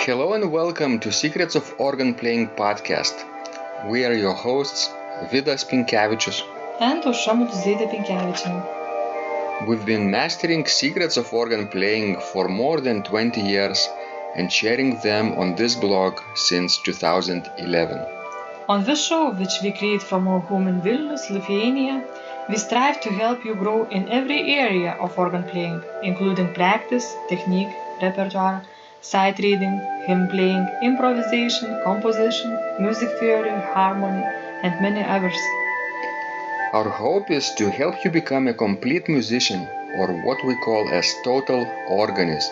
Hello and welcome to Secrets of Organ Playing podcast. We are your hosts, Vidas Pinkevičius and Aušra Pinkevičienė. We've been mastering secrets of organ playing for more than 20 years and sharing them on this blog since 2011. On this show, which we create from our home in Vilnius, Lithuania, we strive to help you grow in every area of organ playing, including practice, technique, repertoire, sight reading, hymn playing, improvisation, composition, music theory, harmony, and many others. Our hope is to help you become a complete musician, or what we call as total organist,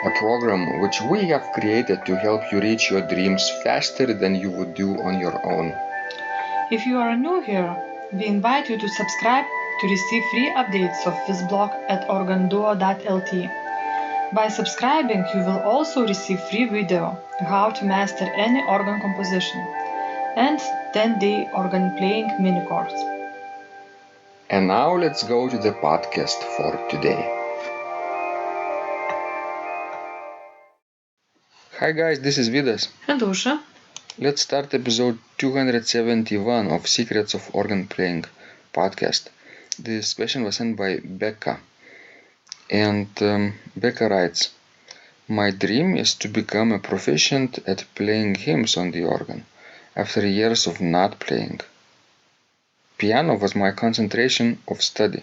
a program which we have created to help you reach your dreams faster than you would do on your own. If you are new here, we invite you to subscribe to receive free updates of this blog at organduo.lt. By subscribing, you will also receive free video how to master any organ composition and 10-day organ playing mini course. And now let's go to the podcast for today. Hi guys, this is Vidas. And Aušra. Let's start episode 271 of Secrets of Organ Playing podcast. This question was sent by Becca. And Becca writes, "My dream is to become a proficient at playing hymns on the organ after years of not playing. Piano was my concentration of study.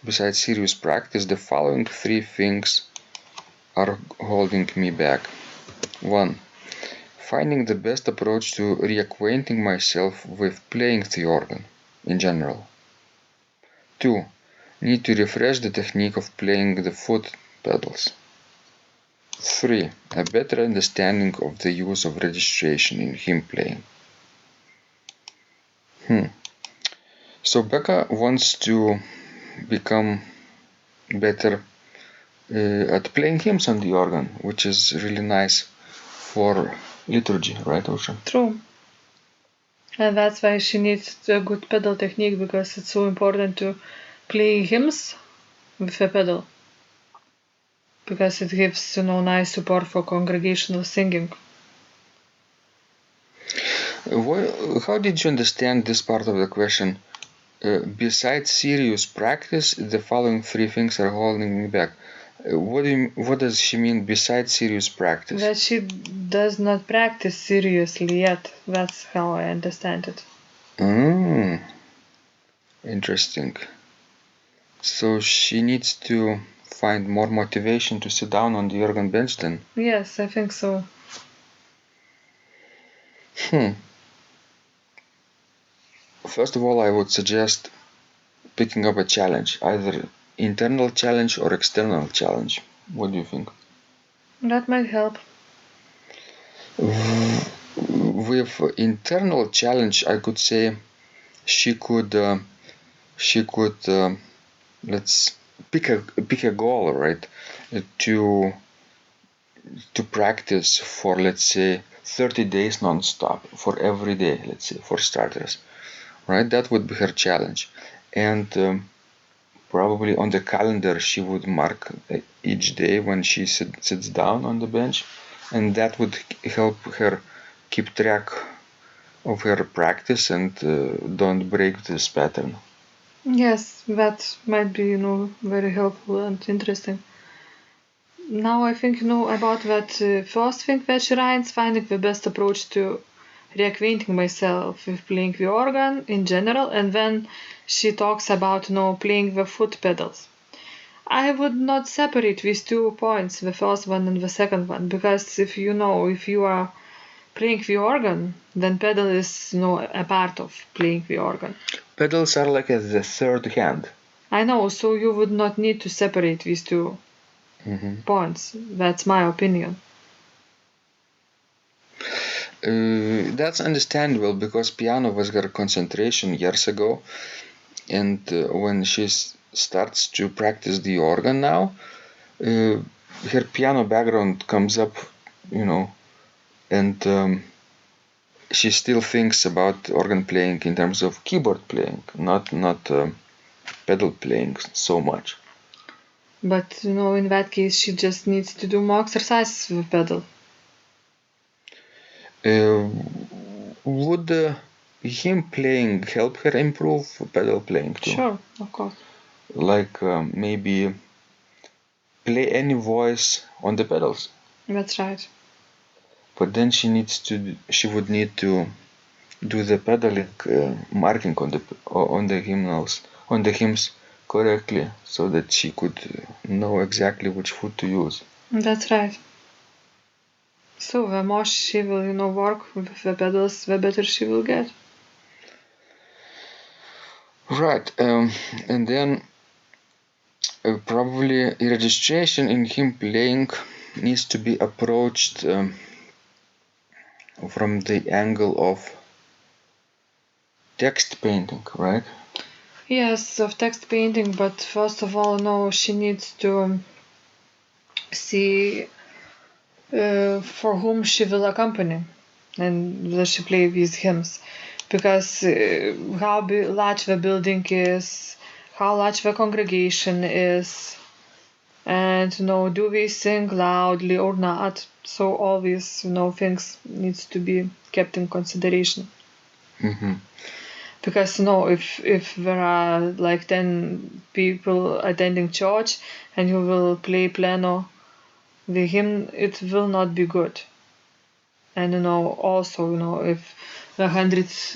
Besides serious practice, the following three things are holding me back. 1. Finding the best approach to reacquainting myself with playing the organ in general. 2. Need to refresh the technique of playing the foot pedals. 3. A better understanding of the use of registration in hymn playing." So Becca wants to become better at playing hymns on the organ, which is really nice for liturgy, right, Aušra? True. And that's why she needs a good pedal technique, because it's so important to play hymns with a pedal. Because it gives, nice support for congregational singing. How did you understand this part of the question? Besides serious practice, the following three things are holding me back. What does she mean besides serious practice? That she does not practice seriously yet. That's how I understand it. Interesting. So she needs to find more motivation to sit down on the organ bench then? Yes, I think so. First of all, I would suggest picking up a challenge, either internal challenge or external challenge. What do you think? That might help. With internal challenge, I could say she could let's pick a goal, right? To practice for, let's say, 30 days non-stop, for every day, let's say, for starters, right? That would be her challenge. And probably on the calendar she would mark each day when she sits down on the bench, and that would help her keep track of her practice and don't break this pattern. Yes, that might be, very helpful and interesting. Now I think, about that first thing that she writes, finding the best approach to reacquainting myself with playing the organ in general, and then she talks about, playing the foot pedals. I would not separate these 2 points, the first one and the second one, because if you are playing the organ, then pedal is, a part of playing the organ. Pedals are like the third hand. I know, so you would not need to separate these 2 points. That's my opinion. That's understandable, because piano was her concentration years ago, and when she starts to practice the organ now, her piano background comes up, and she still thinks about organ playing in terms of keyboard playing, not pedal playing so much. But, in that case, she just needs to do more exercises with pedal. Would him playing help her improve pedal playing too? Sure, of course. Like maybe play any voice on the pedals. That's right. But then she would need to do the pedaling marking on the hymns correctly, so that she could know exactly which foot to use. That's right. So the more she will, work with the pedals, the better she will get. Right, and then probably registration in hymn playing needs to be approached from the angle of text painting, right? Yes, of text painting, but first of all, no, she needs to see for whom she will accompany and will she play these hymns. Because how large the building is, how large the congregation is, and do we sing loudly or not. So all these things needs to be kept in consideration. Mm-hmm. Because if there are like 10 people attending church and you will play piano the hymn, it will not be good. And also if the hundreds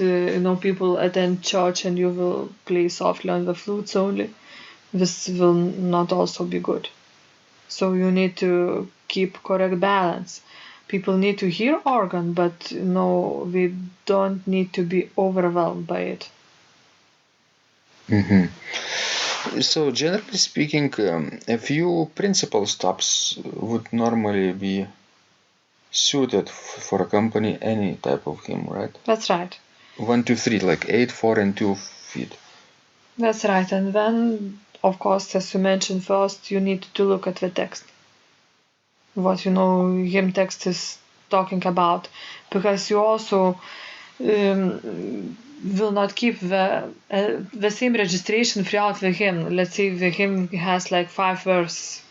people attend church and you will play softly on the flutes only, this will not also be good. So you need to keep correct balance. People need to hear organ, but we don't need to be overwhelmed by it. Mm-hmm. So generally speaking, a few principal stops would normally be suited for accompany any type of hymn, right? That's right. 1, 2, 3, like 8, 4, and 2 feet. That's right. And then, of course, as you mentioned first, you need to look at the text. What hymn text is talking about, because you also will not keep the same registration throughout the hymn. Let's say the hymn has like 5 verses,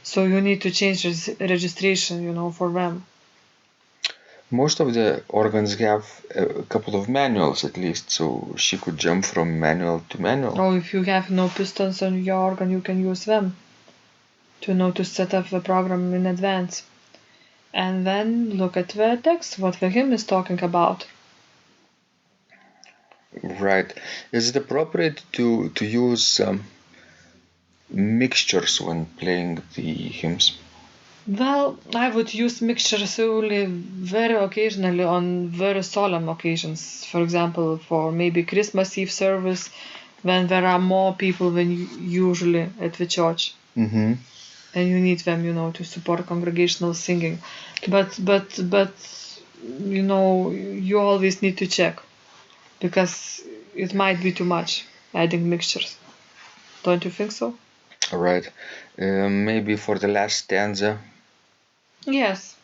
so you need to change registration, for them. Most of the organs have a couple of manuals at least, so she could jump from manual to manual. Or if you have no pistons on your organ, you can use them to set up the program in advance. And then look at the text, what the hymn is talking about. Right. Is it appropriate to use mixtures when playing the hymns? Well, I would use mixtures only very occasionally on very solemn occasions. For example, for maybe Christmas Eve service, when there are more people than usually at the church. Mm-hmm. And you need them, to support congregational singing. But you always need to check, because it might be too much adding mixtures. Don't you think so? All right. Maybe for the last stanza. Yes.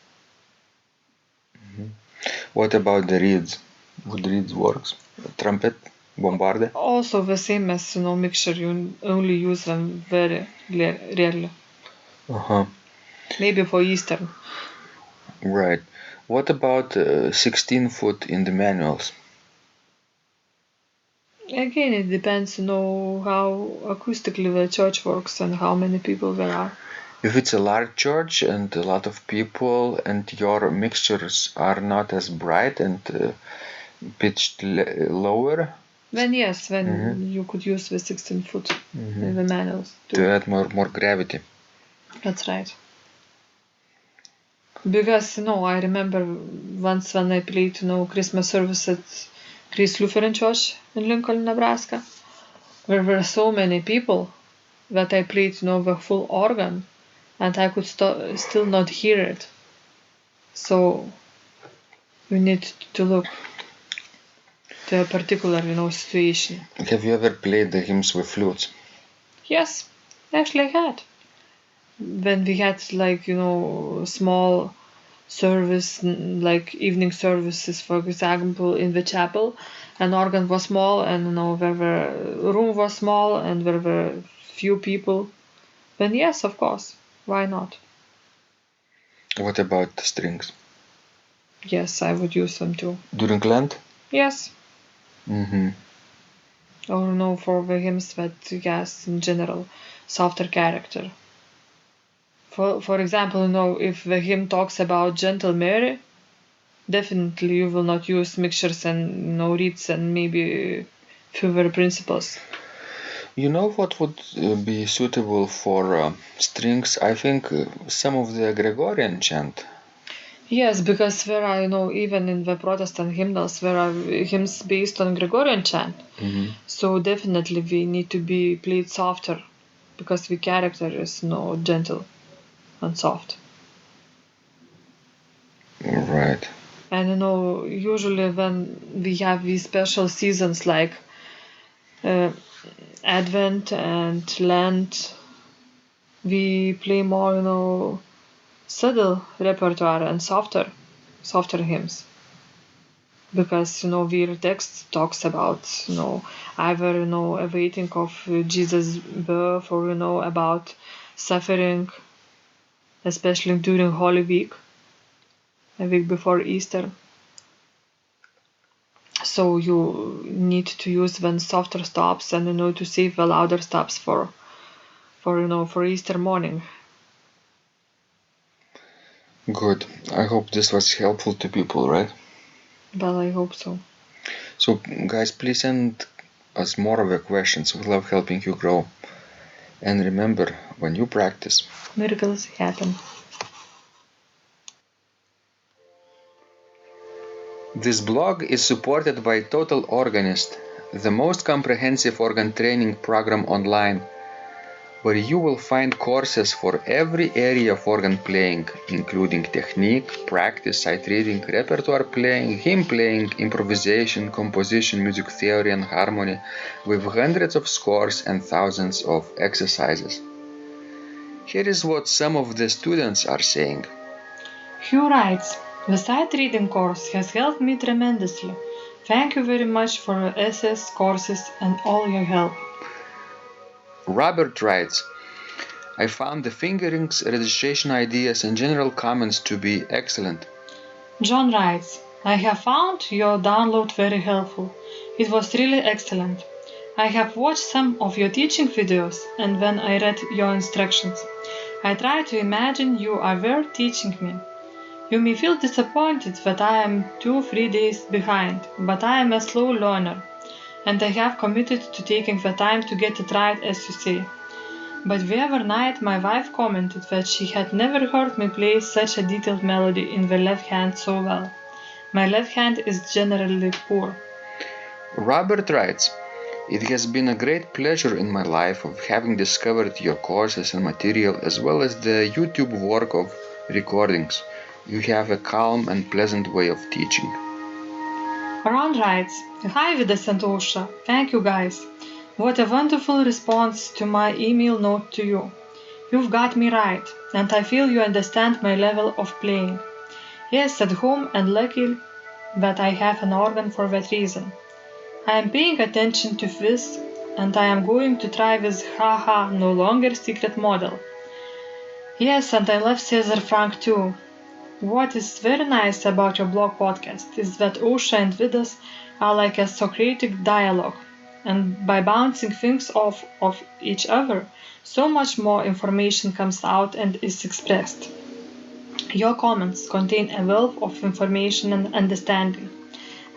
What about the reeds? Would reeds works? Trumpet, bombarde? Also the same as mixture. You only use them very rarely. Uh-huh. Maybe for Easter. Right. What about 16 foot in the manuals? Again, it depends, how acoustically the church works and how many people there are. If it's a large church and a lot of people and your mixtures are not as bright and pitched lower, Then yes, then you could use the 16 foot in the manuals too. to add more gravity. That's right. Because I remember once when I played Christmas service at Grace Lutheran Church in Lincoln, Nebraska. There were so many people that I played the full organ, and I could still not hear it. So you need to look to a particular situation. Have you ever played the hymns with flutes? Yes, actually I had. When we had small service, like evening services, for example, in the chapel, an organ was small, and there were room was small, and there were few people. Then yes, of course, why not? What about the strings? Yes, I would use them too. During Lent? Yes. Mm-hmm. Or for the hymns that, yes, in general, softer character. For example, if the hymn talks about gentle Mary, definitely you will not use mixtures and reeds and maybe fewer principles. You know what would be suitable for strings? I think some of the Gregorian chant. Yes, because there are, even in the Protestant hymnals, there are hymns based on Gregorian chant. Mm-hmm. So definitely we need to be played softer because the character is gentle and soft. All right. And usually when we have these special seasons like uh, Advent and Lent, we play more, subtle repertoire and softer hymns. Because their text talks about either awaiting of Jesus' birth or about suffering, especially during Holy Week, a week before Easter. So you need to use then softer stops and to save the louder stops for Easter morning. Good. I hope this was helpful to people, right? Well, I hope so. So, guys, please send us more of your questions. We love helping you grow. And remember, when you practice, Miracles happen. This blog is supported by Total Organist, the most comprehensive organ training program online, where you will find courses for every area of organ playing, including technique, practice, sight reading, repertoire playing, hymn playing, improvisation, composition, music theory and harmony, with hundreds of scores and thousands of exercises. Here is what some of the students are saying. Hugh writes, the sight reading course has helped me tremendously. Thank you very much for your essays, courses, and all your help. Robert writes, I found the fingerings, registration ideas, and general comments to be excellent. John writes, I have found your download very helpful. It was really excellent. I have watched some of your teaching videos and when I read your instructions, I tried to imagine you are there teaching me. You may feel disappointed that I am 2-3 days behind, but I am a slow learner and I have committed to taking the time to get it right as you say. But the other night my wife commented that she had never heard me play such a detailed melody in the left hand so well. My left hand is generally poor. Robert writes, it has been a great pleasure in my life of having discovered your courses and material as well as the YouTube work of recordings. You have a calm and pleasant way of teaching. Ron writes, Hi Vidas and Osha, thank you guys. What a wonderful response to my email note to you. You've got me right, and I feel you understand my level of playing. Yes, at home and lucky that I have an organ for that reason. I am paying attention to this, and I am going to try this haha no longer secret model. Yes, and I love Cesar Frank too. What is very nice about your blog podcast is that Osha and Vidas are like a Socratic dialogue, and by bouncing things off of each other, so much more information comes out and is expressed. Your comments contain a wealth of information and understanding.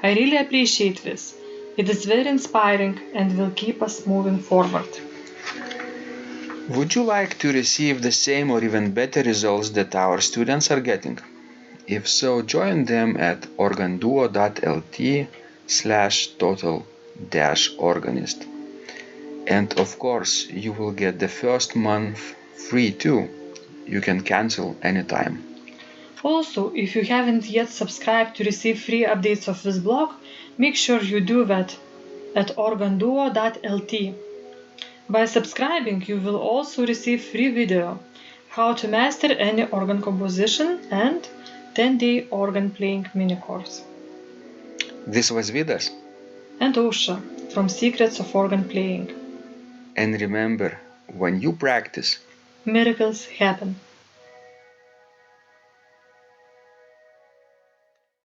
I really appreciate this. It is very inspiring and will keep us moving forward. Would you like to receive the same or even better results that our students are getting? If so, join them at organduo.lt/total-organist. And of course, you will get the first month free too. You can cancel anytime. Also, if you haven't yet subscribed to receive free updates of this blog, make sure you do that at organduo.lt. By subscribing, you will also receive free video, how to master any organ composition and 10-day organ playing mini course. This was Vidas. And Osha from Secrets of Organ Playing. And remember, when you practice, miracles happen.